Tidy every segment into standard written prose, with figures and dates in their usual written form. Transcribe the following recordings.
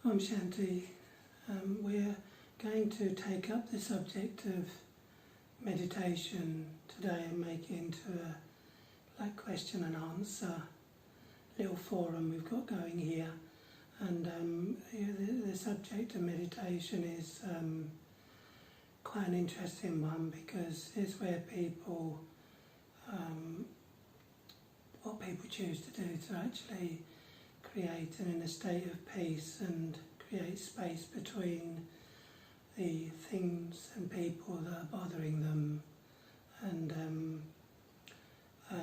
Om Shanti. We're going to take up the subject of meditation today and make it into a question and answer little forum we've got going here. And the subject of meditation is quite an interesting one because it's where people, what people choose to do to actually create an inner state of peace and create space between the things and people that are bothering them, and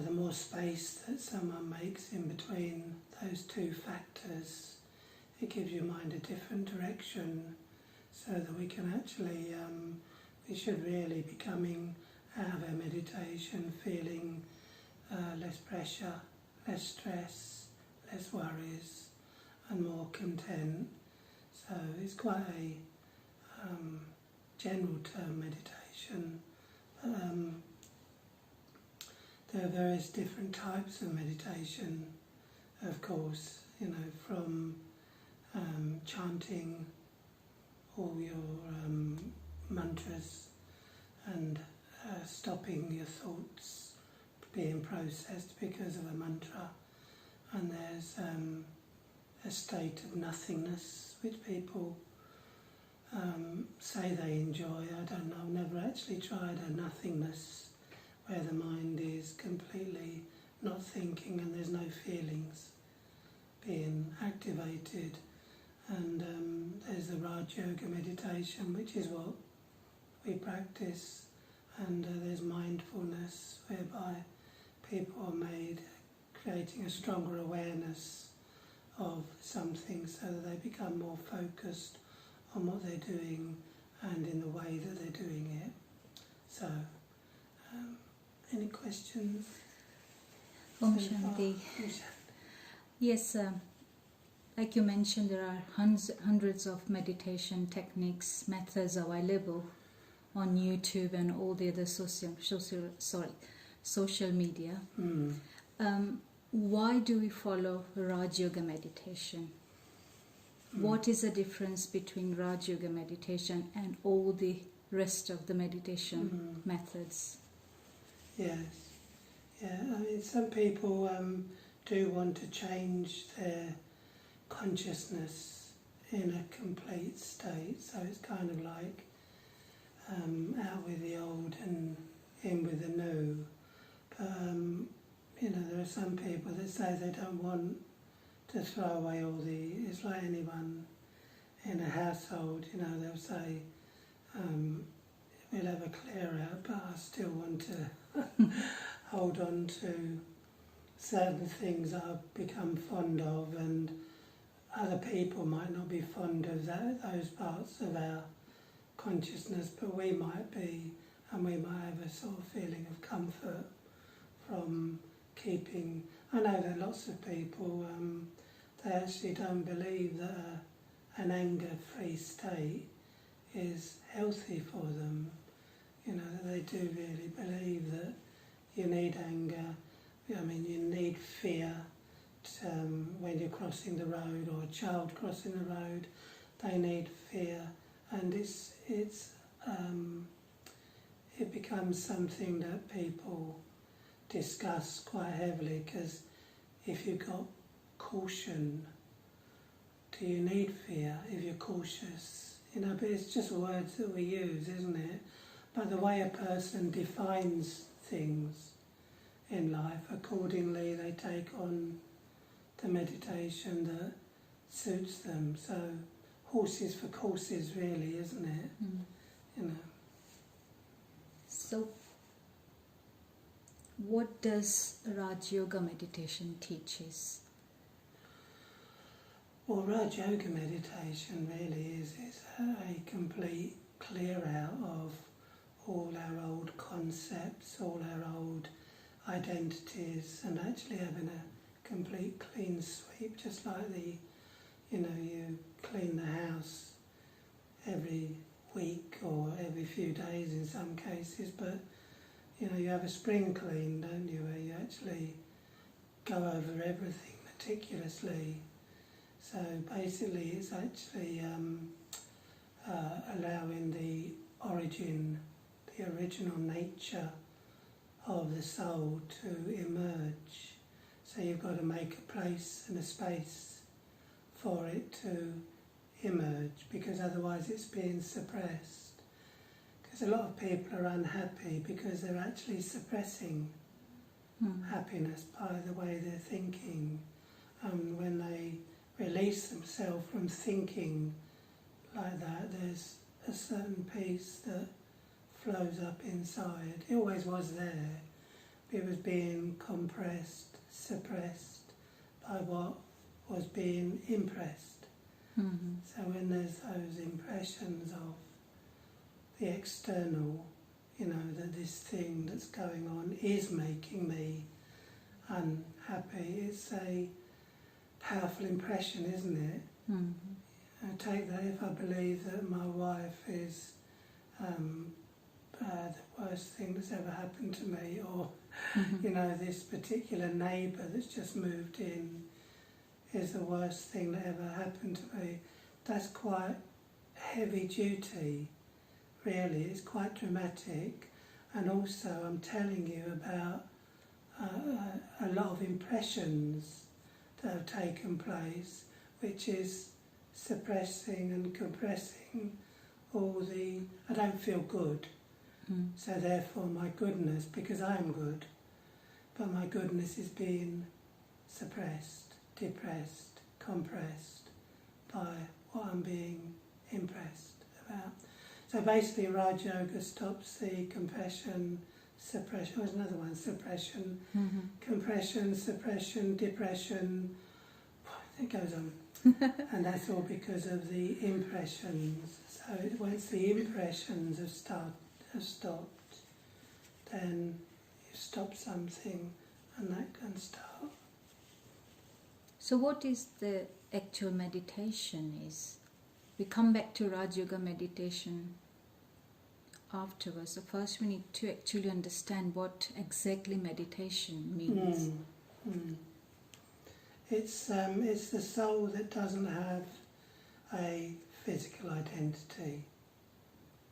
the more space that someone makes in between those two factors, it gives your mind a different direction, so that we can actually, we should really be coming out of our meditation feeling less pressure, less stress, less worries, and more content. So it's quite a general term, meditation. There are various different types of meditation, of course, from chanting all your mantras and stopping your thoughts being processed because of a mantra. And there's a state of nothingness which people say they enjoy. I don't know, I've never actually tried a nothingness where the mind is completely not thinking and there's no feelings being activated. And there's the Rajyoga Meditation, which is what we practice, and there's mindfulness, whereby people are made creating a stronger awareness of something so that they become more focused on what they're doing and in the way that they're doing it. So, any questions? Om Shanti. Yes, like you mentioned, there are hundreds of meditation techniques, methods available on YouTube and all the other social media. Why do we follow Rajyoga meditation? What is the difference between Rajyoga meditation and all the rest of the meditation methods? Yes. Yeah, I mean, some people do want to change their consciousness in a complete state, so it's kind of like out with the old and in with the new. But there are some people that say they don't want to throw away all it's like anyone in a household, they'll say, we'll have a clear out, but I still want to hold on to certain things that I've become fond of, and other people might not be fond of those parts of our consciousness, but we might be, and we might have a sort of feeling of comfort from keeping. I know that lots of people, they actually don't believe that an anger-free state is healthy for them. That they do really believe that you need anger, you need fear when you're crossing the road, or a child crossing the road, they need fear, and it becomes something that people discuss quite heavily, because if you've got caution, do you need fear if you're cautious? But it's just words that we use, isn't it? But the way a person defines things in life, accordingly they take on the meditation that suits them. So horses for courses, really, isn't it? So what does Rajyoga meditation teaches? Well, Rajyoga meditation really is a complete clear out of all our old concepts, all our old identities, and actually having a complete clean sweep, just like you clean the house every week or every few days in some cases, but you have a spring clean, don't you, where you actually go over everything meticulously So basically it's actually allowing the original nature of the soul to emerge. So you've got to make a place and a space for it to emerge, because otherwise it's being suppressed. Because a lot of people are unhappy because they're actually suppressing happiness by the way they're thinking. And when they release themselves from thinking like that, there's a certain peace that flows up inside. It always was there. It was being compressed, suppressed by what was being impressed. Mm-hmm. So when there's those impressions of the external, you know, that this thing that's going on is making me unhappy, it's a powerful impression, isn't it? Mm-hmm. I take that if I believe that my wife is the worst thing that's ever happened to me, or you know, this particular neighbour that's just moved in is the worst thing that ever happened to me. That's quite heavy duty, really. It's quite dramatic, and also I'm telling you about a lot of impressions that have taken place, which is suppressing and compressing all the, I don't feel good, so therefore my goodness, because I am good, but my goodness is being suppressed, depressed, compressed by what I'm being impressed about. So basically Raj Yoga stops the compression, suppression, there's another one, suppression, compression, suppression, depression, it goes on. And that's all because of the impressions. So once the impressions have stopped, then you stop something and that can start. So what is the actual meditation is? We come back to Rajyoga meditation afterwards. So first we need to actually understand what exactly meditation means. It's the soul that doesn't have a physical identity,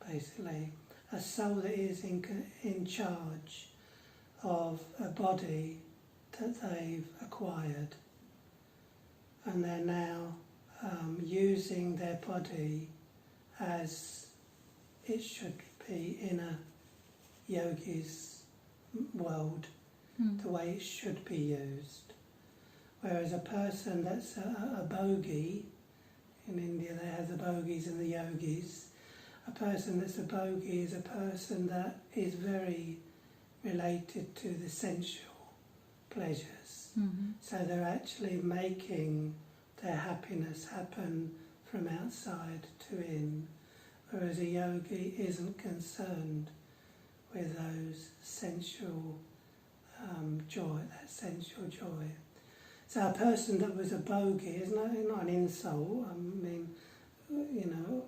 basically. A soul that is in charge of a body that they've acquired, and they're now using their body as it should be in a yogi's world, the way it should be used. Whereas a person that's a bogi, in India they have the bogis and the yogis, a person that's a bogi is a person that is very related to the sensual pleasures. So they're actually making their happiness happen from outside to in, whereas a yogi isn't concerned with those sensual joy, that sensual joy. So a person that was a bogey is not an insult. I mean, you know,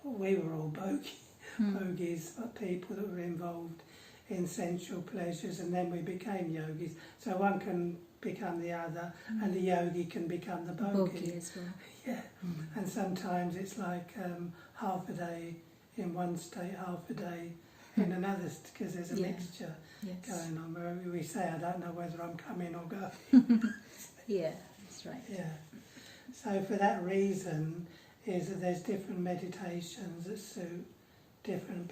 we were all bogies, but people that were involved in sensual pleasures, and then we became yogis. So one can become the other, and the yogi can become the bogey as well. Yeah, and sometimes it's like half a day in one state, half a day in another, because there's a mixture going on, where we say, I don't know whether I'm coming or going. Yeah, that's right. Yeah. So for that reason is that there's different meditations that suit different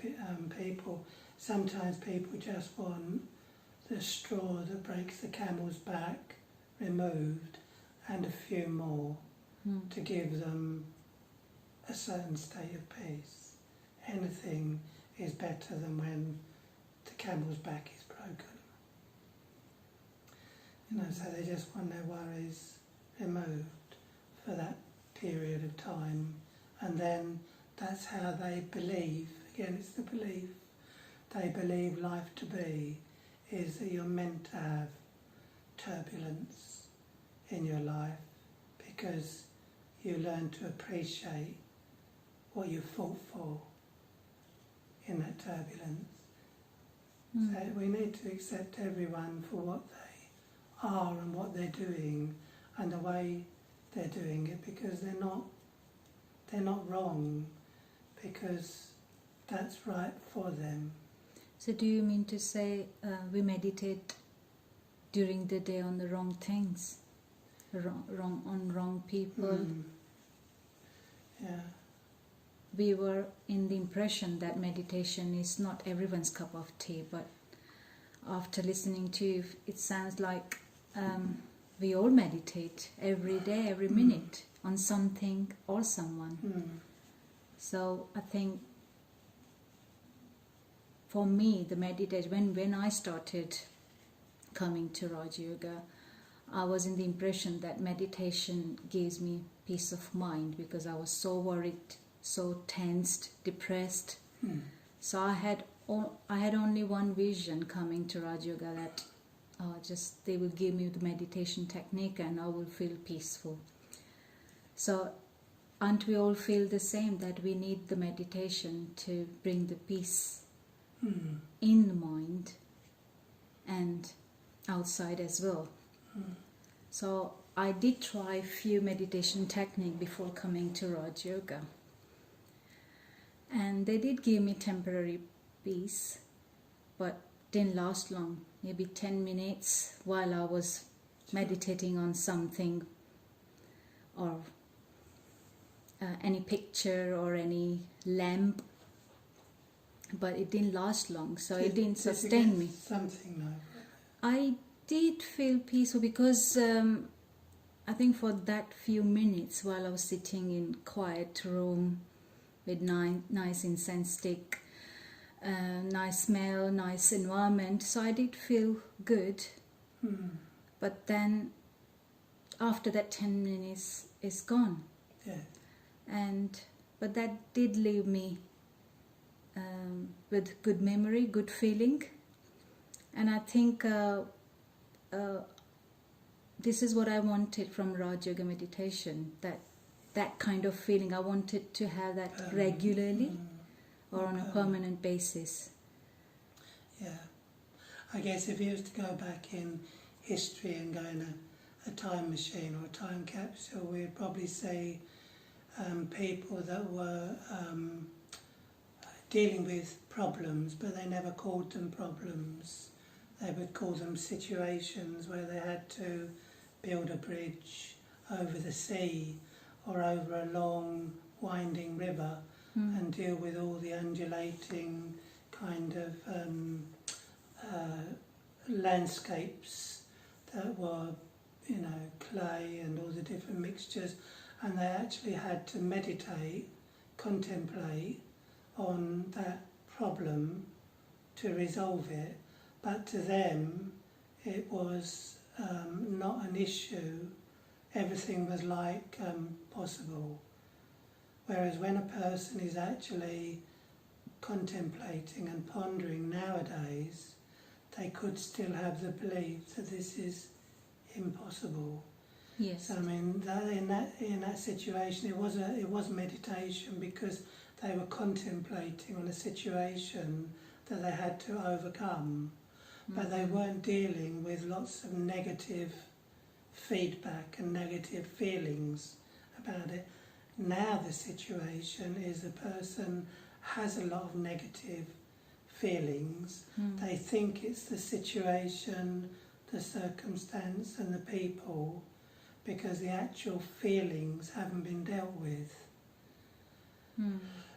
people. Sometimes people just want the straw that breaks the camel's back removed and a few more to give them a certain state of peace. Anything is better than when the camel's back is broken. You know, so they just want their worries removed for that period of time, and then that's how they believe. Again, it's the belief. They believe life to be is that you're meant to have turbulence in your life because you learn to appreciate what you fought for in that turbulence. So we need to accept everyone for what they are and what they're doing and the way they're doing it, because they're not wrong, because that's right for them. So do you mean to say we meditate during the day on the wrong things, on wrong people? Yeah. We were in the impression that meditation is not everyone's cup of tea, but after listening to you, it sounds like we all meditate every day, every minute, on something or someone. So I think for me, the meditation, when I started coming to Rajyoga, I was in the impression that meditation gives me peace of mind, because I was so worried, so tensed, depressed. So I had only one vision coming to Rajyoga, that just they will give me the meditation technique and I will feel peaceful. So aren't we all feel the same, that we need the meditation to bring the peace in the mind and outside as well? So I did try a few meditation technique before coming to Rajyoga, and they did give me temporary peace, but didn't last long, maybe 10 minutes while I was meditating on something, or any picture or any lamp, but it didn't last long, so it didn't sustain me. Something like I did feel peaceful, because I think for that few minutes while I was sitting in quiet room with nice incense stick, nice smell, nice environment, so I did feel good. But then after that 10 minutes is gone. But that did leave me with good memory, good feeling, and I think this is what I wanted from Rajyoga meditation, that kind of feeling. I wanted to have that regularly or on a permanent basis. Yeah. I guess if you was to go back in history and go in a time machine or a time capsule, we'd probably say people that were dealing with problems, but they never called them problems. They would call them situations where they had to build a bridge over the sea or over a long winding river and deal with all the undulating kind of landscapes that were, clay and all the different mixtures, and they actually had to meditate, contemplate on that problem to resolve it. But to them, it was not an issue. Everything was like possible. Whereas when a person is actually contemplating and pondering nowadays, they could still have the belief that this is impossible. Yes. So, I mean, in that situation, it was meditation, because they were contemplating on a situation that they had to overcome. But they weren't dealing with lots of negative feedback and negative feelings about it. Now the situation is the person has a lot of negative feelings. They think it's the situation, the circumstance and the people, because the actual feelings haven't been dealt with.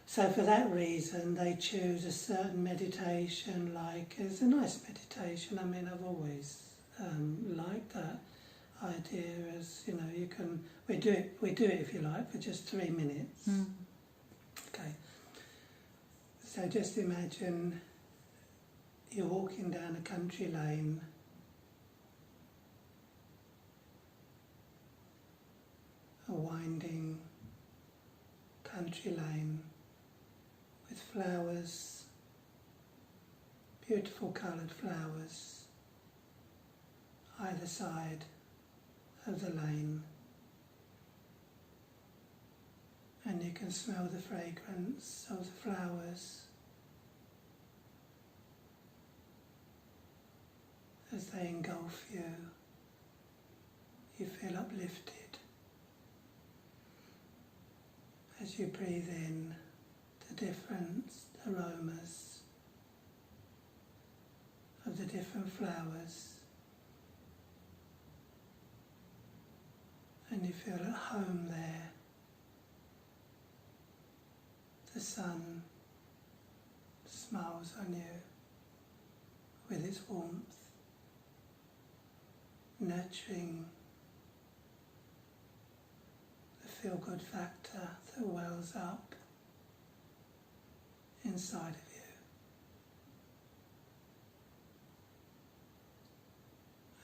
So for that reason, they choose a certain meditation, like it's a nice meditation. I mean, I've always liked that idea, as you can. We do it if you like for just 3 minutes. Okay. So just imagine you're walking down a country lane. A winding country lane with flowers, beautiful coloured flowers, either side of the lane, and you can smell the fragrance of the flowers as they engulf you. You feel uplifted. as you breathe in the different aromas of the different flowers, and you feel at home there. The sun smiles on you with its warmth, nurturing the feel-good factor that wells up inside of you.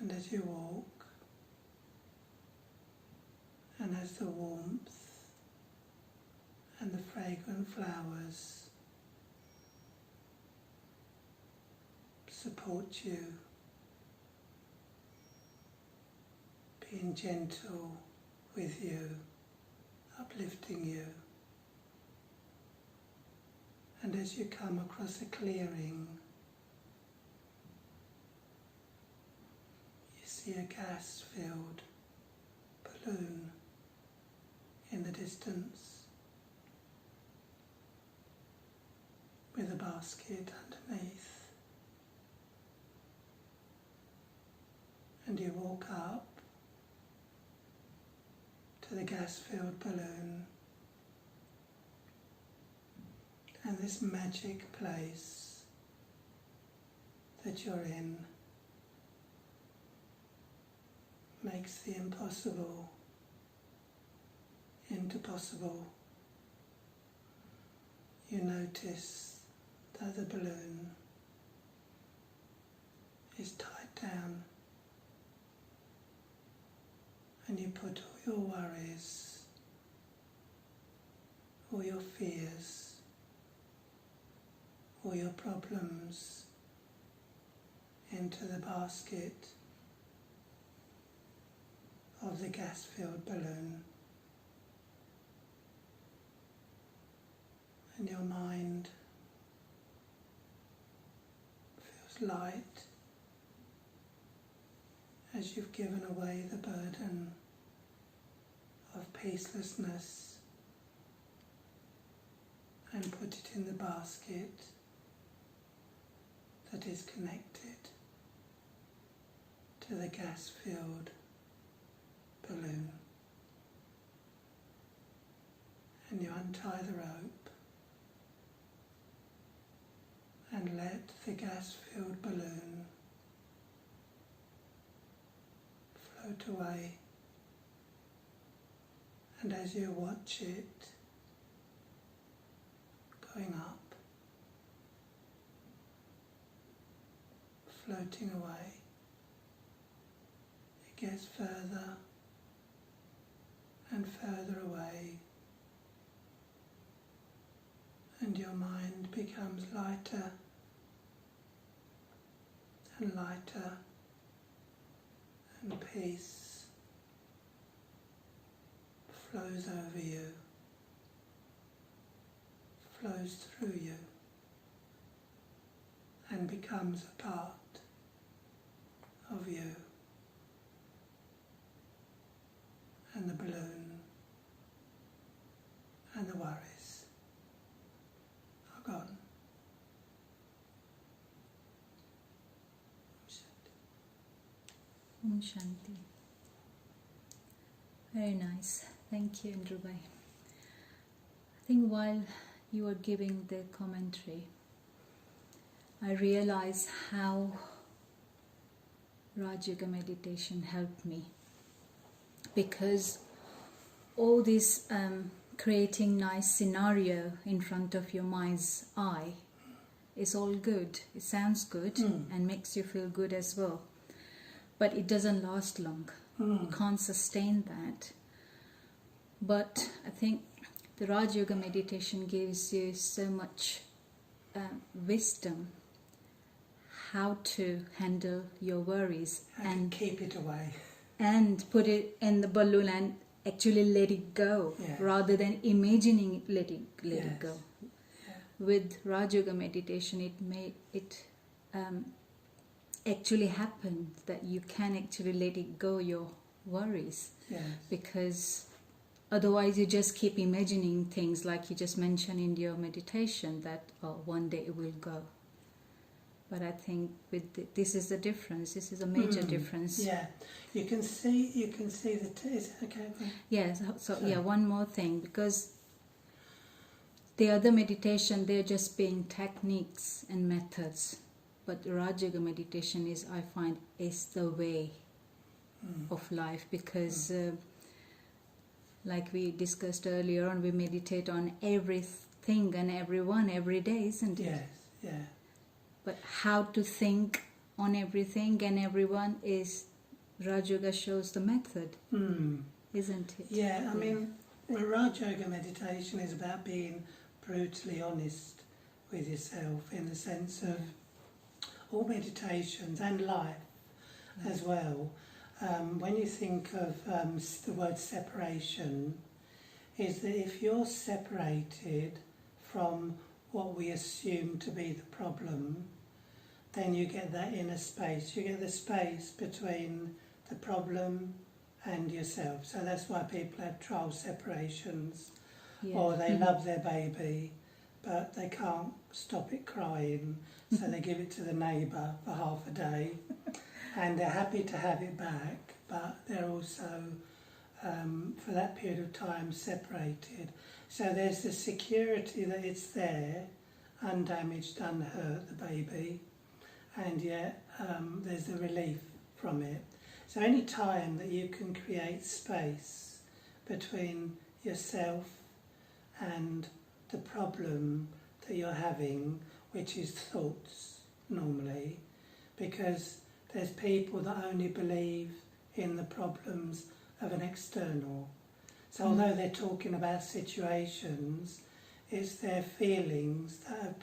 And as you walk, and as the warmth and the fragrant flowers support you, being gentle with you, uplifting you. And as you come across a clearing, you see a gas-filled balloon in the distance with a basket underneath. And you walk up to the gas-filled balloon, and this magic place that you're in makes the impossible into possible. You notice that the balloon is tied down, and you put all your worries, all your fears, all your problems into the basket of the gas-filled balloon, and your mind feels light as you've given away the burden of peacelessness and put it in the basket that is connected to the gas-filled balloon. And you untie the rope and let the gas-filled balloon float away. And as you watch it going up, floating away, it gets further and further away, and your mind becomes lighter and lighter, and peace flows over you, flows through you, and becomes a part of you. And the balloon and the worries are gone. Om Shanti. Very nice. Thank you, Andrewbhai. I think while you were giving the commentary, I realized how Rajyoga meditation helped me, because all this creating nice scenario in front of your mind's eye is all good. It sounds good and makes you feel good as well, but it doesn't last long. You can't sustain that. But I think the Rajyoga meditation gives you so much wisdom how to handle your worries and keep it away and put it in the balloon and actually let it go, rather than imagining letting it go. With Rajyoga meditation, it actually happens that you can actually let it go your worries, because otherwise you just keep imagining things like you just mentioned in your meditation that one day it will go. But I think this is the difference. This is a major difference. Yeah, you can see the. Is it okay? Yes. So yeah, one more thing, because the other meditation, they're just being techniques and methods, but Rajyoga meditation I find is the way of life, because like we discussed earlier on, we meditate on everything and everyone every day, isn't it? Yes. Yeah. But how to think on everything and everyone is Rajyoga shows the method, isn't it? Yeah, I mean, Rajyoga meditation is about being brutally honest with yourself, in the sense of all meditations and life as well. When you think of the word separation, is that if you're separated from what we assume to be the problem, then you get that inner space. You get the space between the problem and yourself. So that's why people have trial separations, or they love their baby, but they can't stop it crying, so they give it to the neighbour for half a day, and they're happy to have it back, but they're also, for that period of time, separated. So there's the security that it's there, undamaged, unhurt, the baby, and yet there's the relief from it. So any time that you can create space between yourself and the problem that you're having, which is thoughts normally, because there's people that only believe in the problems of an external. So although they're talking about situations, it's their feelings that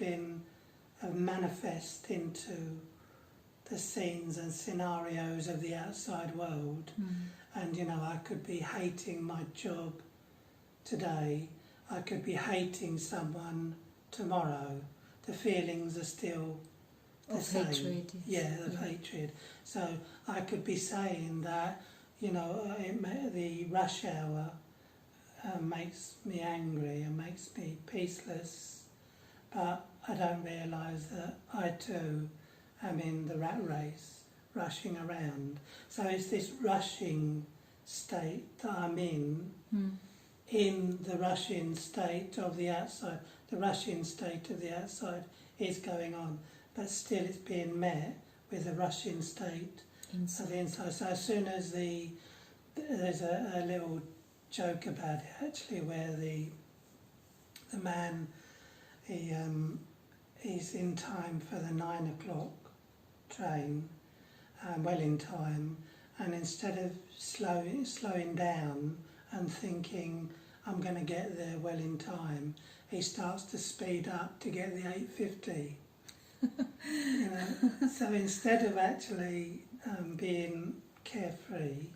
have manifest into the scenes and scenarios of the outside world. And I could be hating my job today, I could be hating someone tomorrow. The feelings are still the same. Hatred. Of hatred. So I could be saying that, the rush hour makes me angry and makes me peaceless, but I don't realise that I too am in the rat race, rushing around. So it's this rushing state that I'm in the rushing state of the outside. The rushing state of the outside is going on, but still it's being met with the rushing state of the inside. So as soon as there's a little joke about it actually, where the man he's in time for the 9 o'clock train, well in time, and instead of slowing down and thinking I'm going to get there well in time, he starts to speed up to get the 8:50. So instead of actually being carefree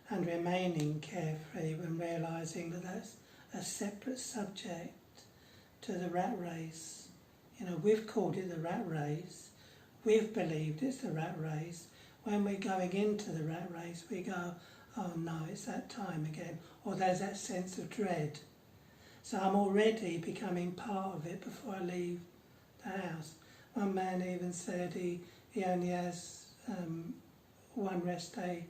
and remaining carefree, when realising that that's a separate subject to the rat race. We've called it the rat race, we've believed it's the rat race. When we're going into the rat race, we go, oh no, it's that time again, or there's that sense of dread. So I'm already becoming part of it before I leave the house. One man even said he only has one rest day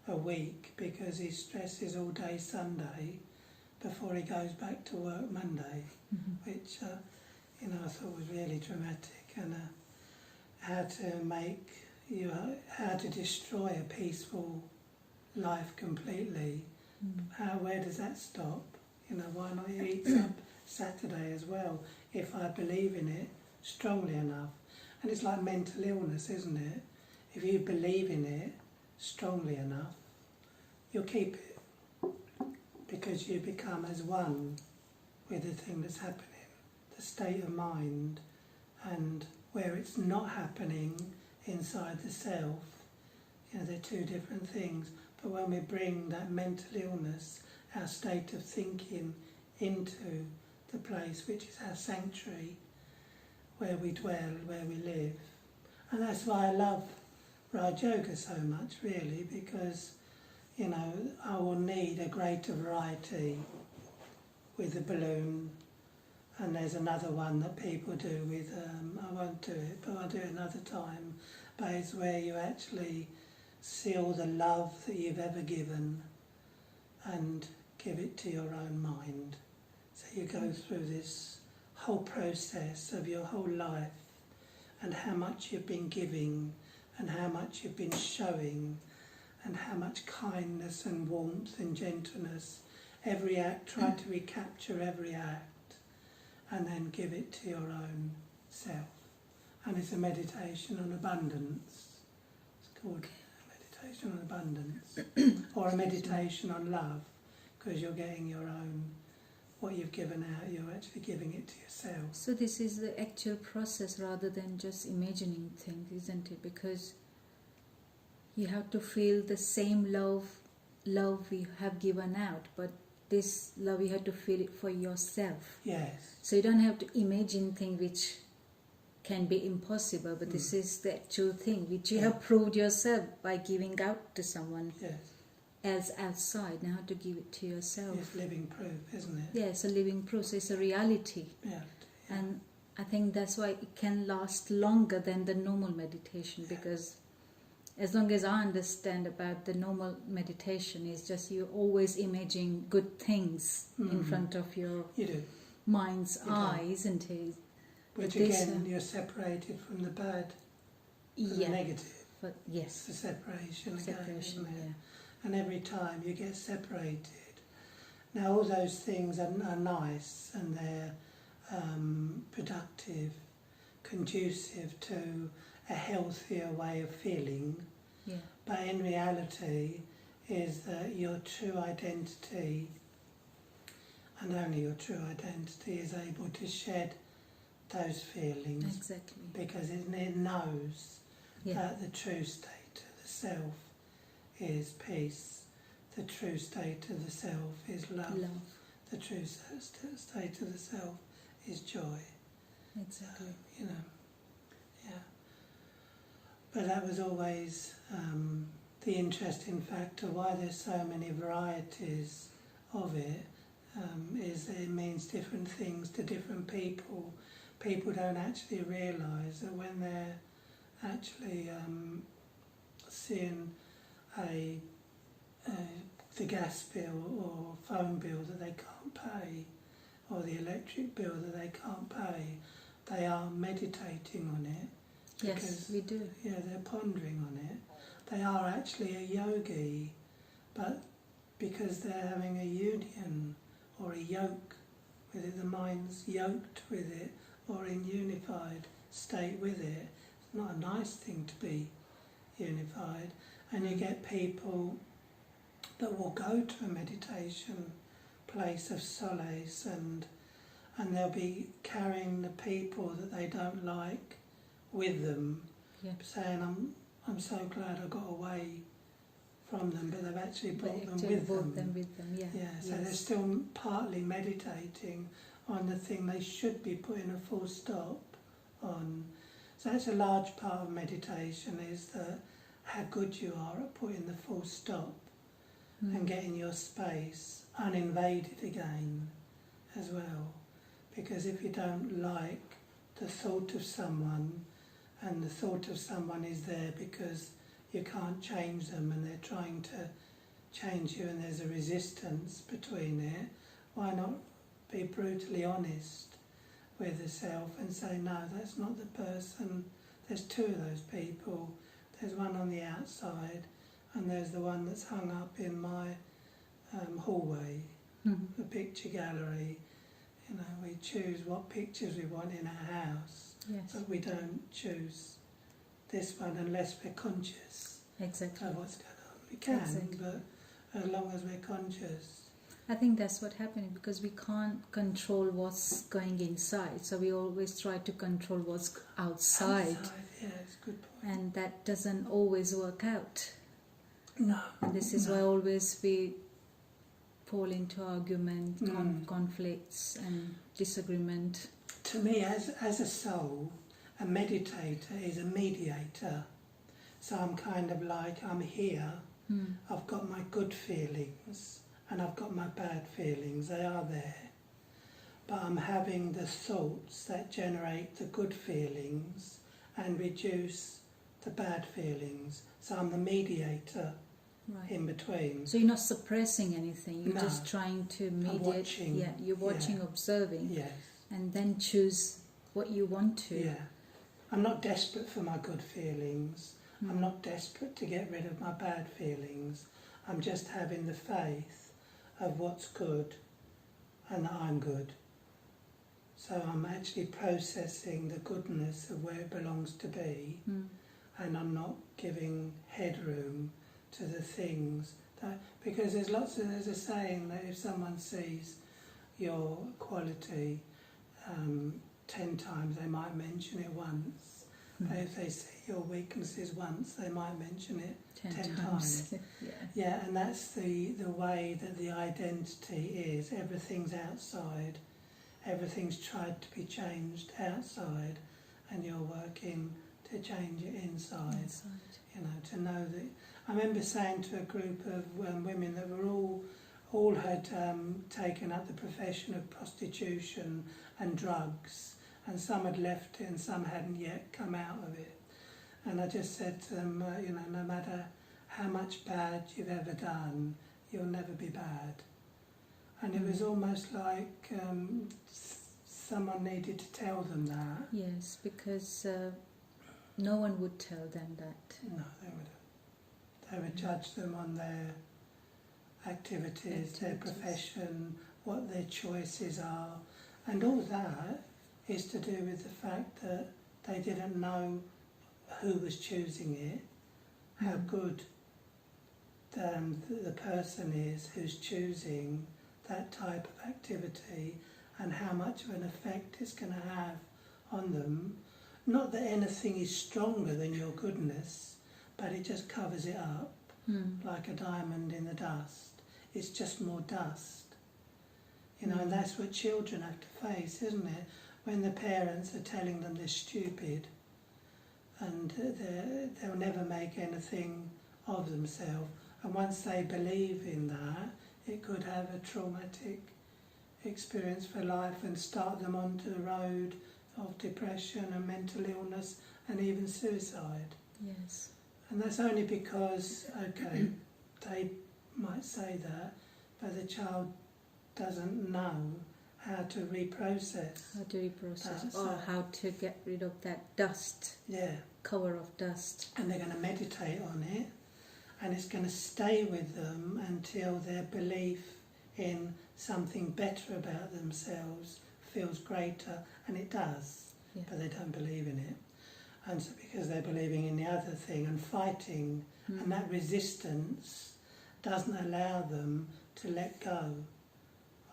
a week because he stresses all day Sunday before he goes back to work Monday, which I thought was really dramatic, and how to destroy a peaceful life completely. Where does that stop? Why not eat up Saturday as well if I believe in it strongly enough? And it's like mental illness, isn't it? If you believe in it strongly enough, you'll keep it, because you become as one with the thing that's happening, the state of mind, and where it's not happening inside the self. They're two different things. But when we bring that mental illness, our state of thinking, into the place which is our sanctuary, where we dwell, where we live. And that's why I love Rajyoga so much, really, because you know, I will need a greater variety with the balloon, and there's another one that people do with, I won't do it, but I'll do it another time, but it's where you actually seal the love that you've ever given and give it to your own mind. So you go through this whole process of your whole life and how much you've been giving and how much you've been showing and how much kindness and warmth and gentleness. Every act, try to recapture every act and then give it to your own self. And it's a meditation on abundance. It's called a meditation on abundance or a meditation on love, because you're getting your own, what you've given out, you're actually giving it to yourself. So this is the actual process rather than just imagining things, isn't it? Because you have to feel the same love we have given out, but this love you have to feel it for yourself. Yes. So you don't have to imagine things which can be impossible, but this is the actual thing which you have proved yourself by giving out to someone else outside. Now to give it to yourself. It's living proof, isn't it? Yeah, it's a living proof, so it's a reality. Yeah. And I think that's why it can last longer than the normal meditation, because as long as I understand about the normal meditation, is just you're always imagining good things in front of your mind's eye, isn't it? Which again, you're separated from the bad, from the negative. But yes, it's the separation again, isn't it? Yeah. And every time you get separated. Now all those things are nice and they're productive, conducive to a healthier way of feeling. Yeah. But in reality is that your true identity, and only your true identity, is able to shed those feelings. Exactly. Because it knows that the true state of the self is peace. The true state of the self is love. The true state of the self is joy. Exactly. You know, yeah. But that was always the interesting factor. Why there's so many varieties of it is that it means different things to different people. People don't actually realise that when they're actually seeing the gas bill or phone bill that they can't pay, or the electric bill that they can't pay, they are meditating on it. Yes, we do. Yeah, they're pondering on it. They are actually a yogi, but because they're having a union or a yoke with it, the mind's yoked with it or in unified state with it. It's not a nice thing to be unified. And you get people that will go to a meditation place of solace and they'll be carrying the people that they don't like with them, saying, I'm so glad I got away from them, but they've actually brought them with them. So they're still partly meditating on the thing they should be putting a full stop on. So that's a large part of meditation, is that how good you are at putting the full stop and getting your space uninvaded again as well. Because if you don't like the thought of someone, and the thought of someone is there because you can't change them and they're trying to change you and there's a resistance between it, why not be brutally honest with the self and say, no, that's not the person. There's two of those people. There's one on the outside and there's the one that's hung up in my hallway, the picture gallery. You know, we choose what pictures we want in our house, but we don't choose this one unless we're conscious of what's going on. We can, but as long as we're conscious. I think that's what happening, because we can't control what's going inside, so we always try to control what's outside. Yeah, it's a good point. And that doesn't always work out. No. And this is why always we fall into argument, conflicts and disagreement. To me, as a soul, a meditator is a mediator. So I'm kind of like, I'm here I've got my good feelings and I've got my bad feelings. They are there. But I'm having the thoughts that generate the good feelings and reduce the bad feelings. So I'm the mediator in between. So you're not suppressing anything, you're just trying to mediate. I'm watching. You're watching, observing, Yes. and then choose what you want to. Yeah. I'm not desperate for my good feelings. I'm not desperate to get rid of my bad feelings. I'm just having the faith of what's good and that I'm good. So I'm actually processing the goodness of where it belongs to be, and I'm not giving headroom to the things that, because there's a saying that if someone sees your quality 10 times, they might mention it once. But if they see your weaknesses once, they might mention it 10 times. Yeah, and that's the way that the identity is. Everything's outside. Everything's tried to be changed outside, and you're working to change it inside. You know, to know that. I remember saying to a group of women that were all had taken up the profession of prostitution and drugs, and some had left it and some hadn't yet come out of it. And I just said to them, you know, no matter how much bad you've ever done, you'll never be bad. And it was almost like someone needed to tell them that. Yes, because no one would tell them that. No, they wouldn't. They would judge them on their activities, their profession, what their choices are. And all that is to do with the fact that they didn't know who was choosing it, how good the person is who's choosing that type of activity, and how much of an effect it's going to have on them. Not that anything is stronger than your goodness, but it just covers it up like a diamond in the dust. It's just more dust. You know, and that's what children have to face, isn't it? When the parents are telling them they're stupid and they'll never make anything of themselves. And once they believe in that, it could have a traumatic experience for life and start them onto the road of depression and mental illness and even suicide. Yes. And that's only because, okay, they might say that, but the child doesn't know how to reprocess. How to reprocess, or how to get rid of that dust. Yeah. Cover of dust. And they're going to meditate on it, and it's going to stay with them until their belief in something better about themselves feels greater, and it does, but they don't believe in it. And so because they're believing in the other thing and fighting, and that resistance doesn't allow them to let go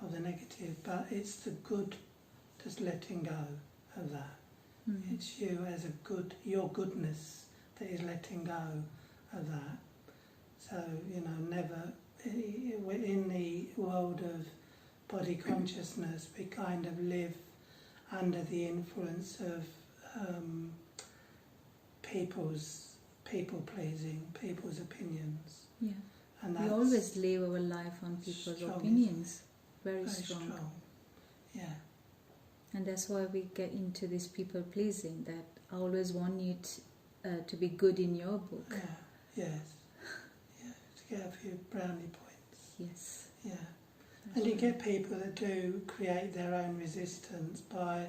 of the negative, but it's the good just letting go of that. It's you as your goodness that is letting go of that. So, you know, never, in the world of body consciousness, we kind of live under the influence of people pleasing, people's opinions. Yeah. And we always live our life on people's opinions. Very strong. Yeah. And that's why we get into this people pleasing, that I always want you to be good in your book. Yeah. Yes. Yeah. To get a few brownie points. Yes. Yeah. And you get people that do create their own resistance by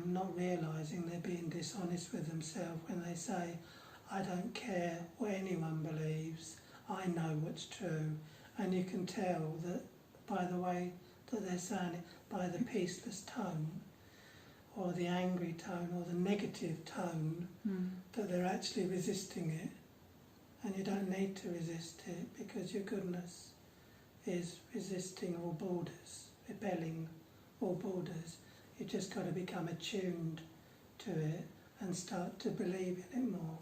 not realising they're being dishonest with themselves when they say, I don't care what anyone believes, I know what's true. And you can tell that by the way that they're saying it, by the peaceless tone, or the angry tone, or the negative tone, that they're actually resisting it. And you don't need to resist it, because your goodness is resisting all borders, repelling all borders. You've just got to become attuned to it and start to believe in it more.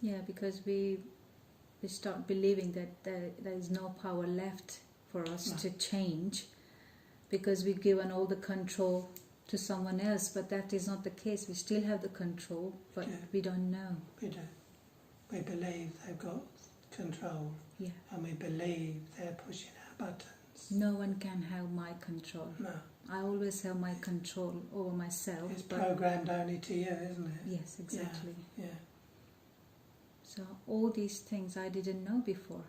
Yeah, because we start believing that there is no power left for us to change, because we've given all the control to someone else, but that is not the case. We still have the control, but we don't know. We do. We believe they've got control. Yeah. And we believe they're pushing our buttons. No one can have my control. No. I always have my control over myself. It's programmed only to you, isn't it? Yes, exactly. Yeah. So all these things I didn't know before.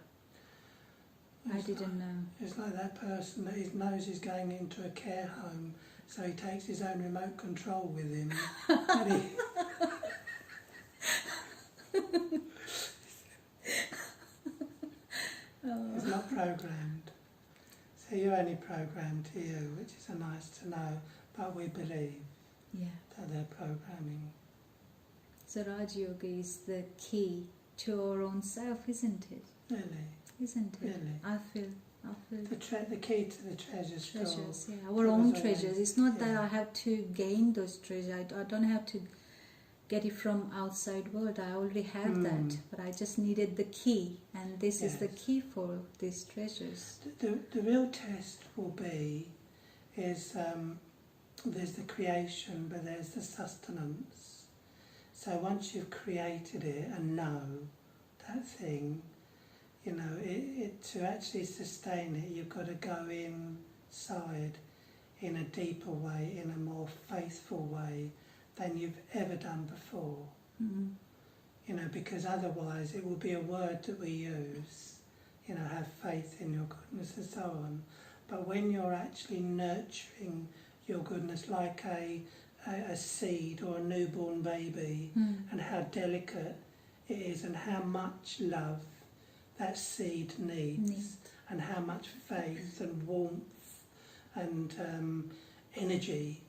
I didn't know. It's like that person that he knows he's going into a care home, so he takes his own remote control with him. And he It's not programmed. So you're only programmed to you, which is nice to know, but we believe that they're programming. So Rajyoga is the key to our own self, isn't it? Really? Isn't it? Really? I feel the key to the treasures, our own treasures. It's not that I have to gain those treasures. I don't have to get it from outside world. I already have that, but I just needed the key, and this is the key for these treasures. The real test will be is there's the creation, but there's the sustenance. So once you've created it and know that thing, you know, to actually sustain it, you've got to go inside in a deeper way, in a more faithful way than you've ever done before. Mm-hmm. You know, because otherwise it will be a word that we use, you know, have faith in your goodness and so on. But when you're actually nurturing your goodness like a seed or a newborn baby, and how delicate it is and how much love that seed needs, and how much faith and warmth and energy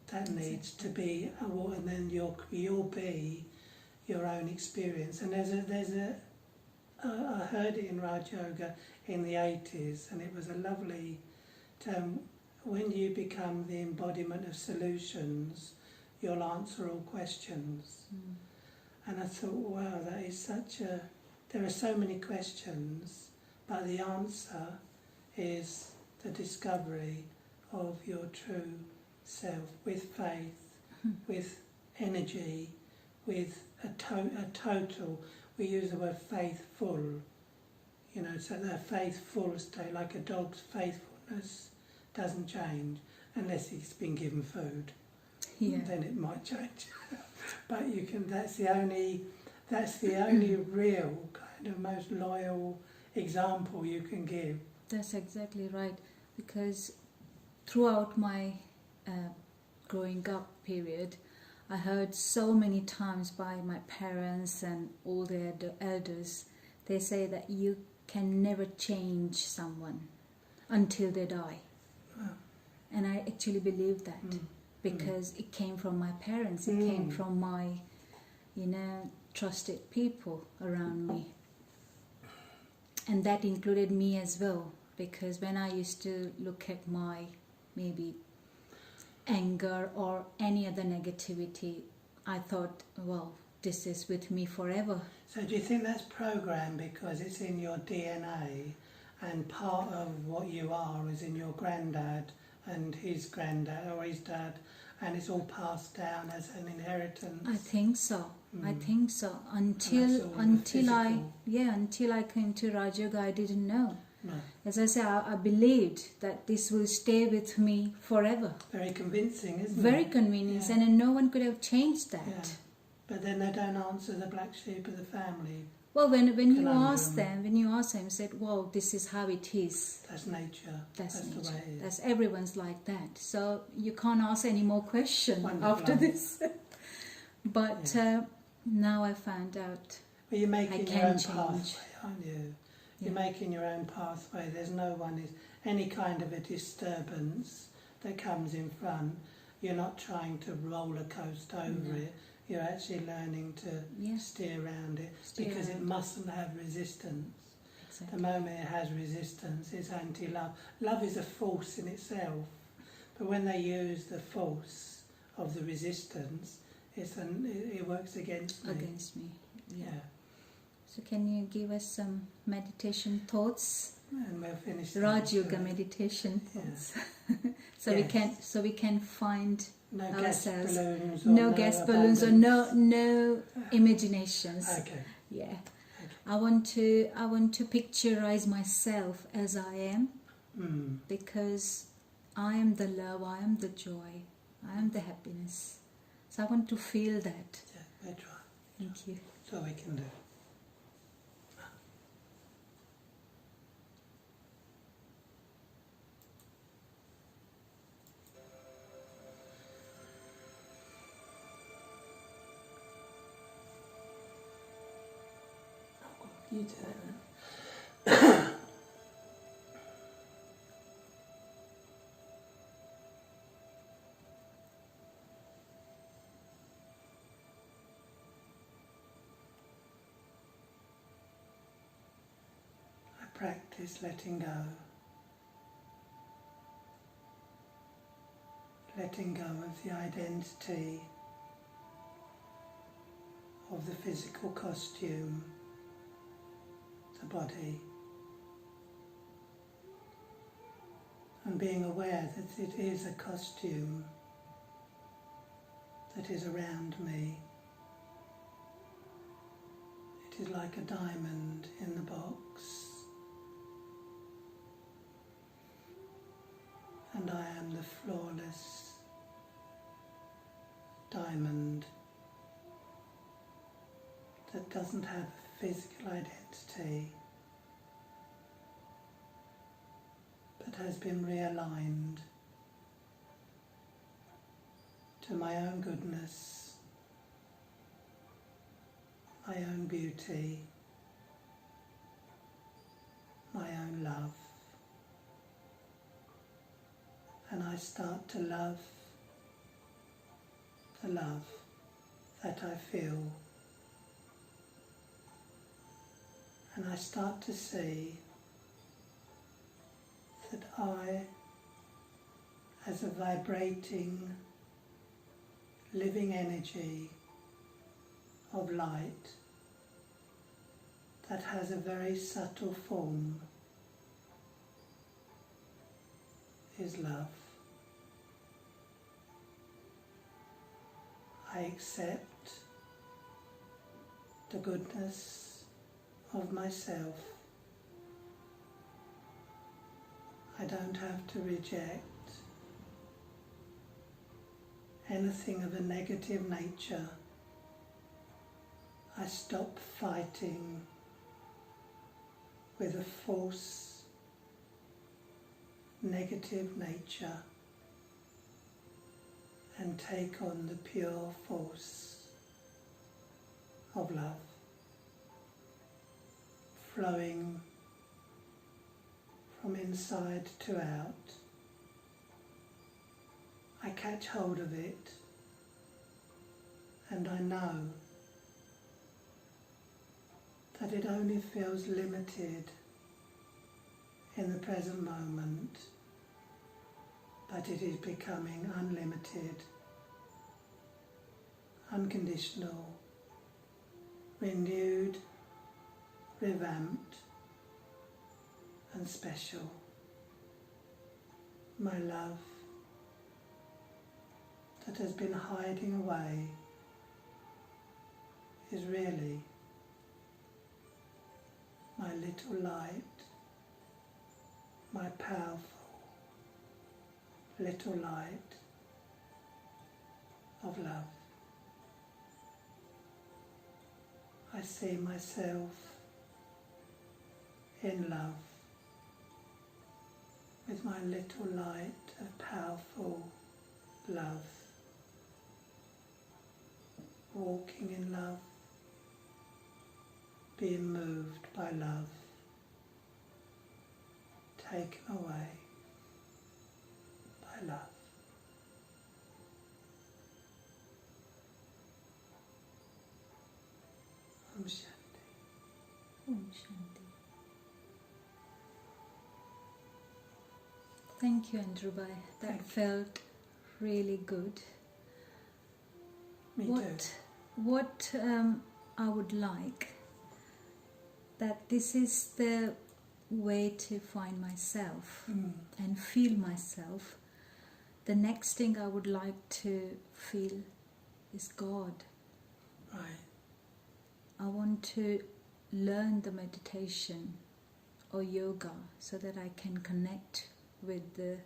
that needs to be, and then you'll be your own experience. And I heard it in Raj Yoga in the 80s, and it was a lovely term. When you become the embodiment of solutions, you'll answer all questions. And I thought, wow, that is there are so many questions, but the answer is the discovery of your true self, with faith, with energy, with a total. We use the word faithful, you know, so that faithful state, like a dog's faithfulness doesn't change unless he's been given food. Then it might change. But you can. That's the only real kind of most loyal example you can give. That's exactly right. Because throughout my growing up period, I heard so many times by my parents and all the elders, they say that you can never change someone until they die. Wow. And I actually believe that because it came from my parents, it came from my, trusted people around me. And that included me as well, because when I used to look at my maybe anger or any other negativity, I thought, well, this is with me forever. So do you think that's programmed because it's in your DNA, and part of what you are is in your granddad and his granddad or his dad, and it's all passed down as an inheritance? I think so. I think so. Until I came to Rajyoga, I didn't know. No. As I say, I believed that this will stay with me forever. Very convincing, isn't it? Very convincing, and no one could have changed that. Yeah. But then they don't answer the black sheep of the family. Well, when you ask them, said, well, this is how it is. That's nature. That's nature. The way it is. That's everyone's like that. So you can't ask any more questions after this. But now I found out well, you're making your own pathway, aren't you? Yeah. You're making your own pathway. There's no one any kind of a disturbance that comes in front. You're not trying to roller coast over it. You're actually learning to steer around it because it mustn't have resistance. Exactly. The moment it has resistance, it's anti-love. Love is a force in itself, but when they use the force of the resistance, it works against me. Against me, yeah. So can you give us some meditation thoughts? And we'll finish. Rajyoga meditation thoughts. So we can find no ourselves. No gas balloons or no imaginations. Okay. Yeah. Okay. I want to picturize myself as I am, because I am the love, I am the joy, I am the happiness. So I want to feel that. Yeah, we'll try. Thank you. That's all we can do. You do that then. I practice letting go. Letting go of the identity of the physical costume, the body, and being aware that it is a costume that is around me. It is like a diamond in the box, and I am the flawless diamond that doesn't have a physical identity, but has been realigned to my own goodness, my own beauty, my own love. And I start to love the love that I feel. And I start to see that I, as a vibrating, living energy of light that has a very subtle form, is love. I accept the goodness of myself. I don't have to reject anything of a negative nature. I stop fighting with a false negative nature and take on the pure force of love, flowing from inside to out. I catch hold of it, and I know that it only feels limited in the present moment, but it is becoming unlimited, unconditional, renewed, revamped, and special. My love that has been hiding away is really my little light, my powerful little light of love. I see myself in love with my little light of powerful love, walking in love, being moved by love, taken away by love. Om Shanti. Om Shanti. Thank you, Andrewbhai. That felt really good. Me too. What I would like, that this is the way to find myself and feel myself. The next thing I would like to feel is God. Right. I want to learn the meditation or yoga so that I can connect with the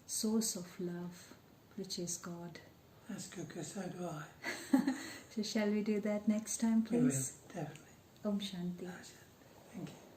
source of love, which is God. That's good, because so do I. So shall we do that next time, We will, please? definitely. Om Shanti. Thank you.